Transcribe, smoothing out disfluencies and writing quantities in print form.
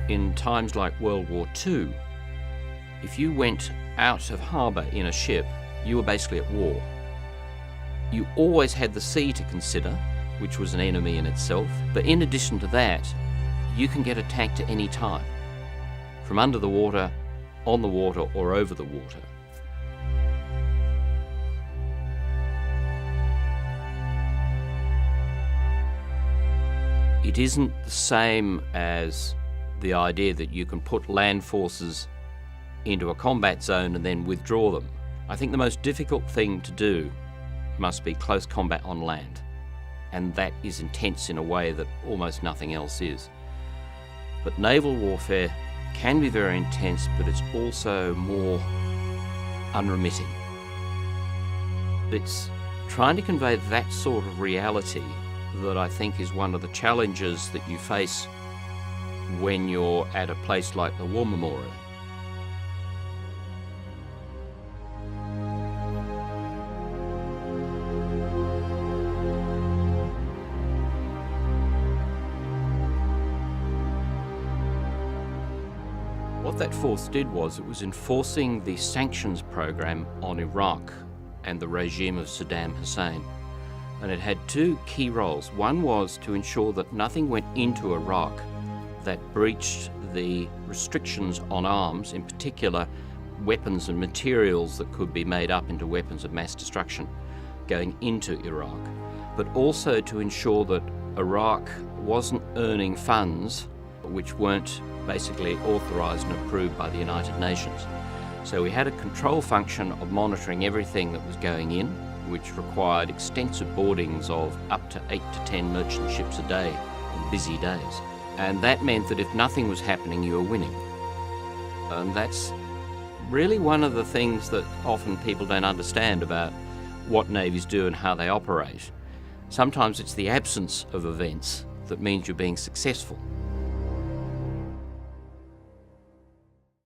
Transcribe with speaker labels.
Speaker 1: in times like World War II, if you went out of harbour in a ship, you were basically at war. You always had the sea to consider, which was an enemy in itself, but in addition to that, you can get attacked at any time, from under the water, on the water, or over the water. It isn't the same as the idea that you can put land forces into a combat zone and then withdraw them. I think the most difficult thing to do must be close combat on land, and that is intense in a way that almost nothing else is. But naval warfare can be very intense, but it's also more unremitting. It's trying to convey that sort of reality that I think is one of the challenges that you face when you're at a place like the War Memorial. What that force did was it was enforcing the sanctions program on Iraq and the regime of Saddam Hussein. And it had two key roles. One was to ensure that nothing went into Iraq that breached the restrictions on arms, in particular weapons and materials that could be made up into weapons of mass destruction going into Iraq, but also to ensure that Iraq wasn't earning funds which weren't basically authorised and approved by the United Nations. So we had a control function of monitoring everything that was going in, which required extensive boardings of up to 8 to 10 merchant ships a day on busy days. And that meant that if nothing was happening, you were winning. And that's really one of the things that often people don't understand about what navies do and how they operate. Sometimes it's the absence of events that means you're being successful.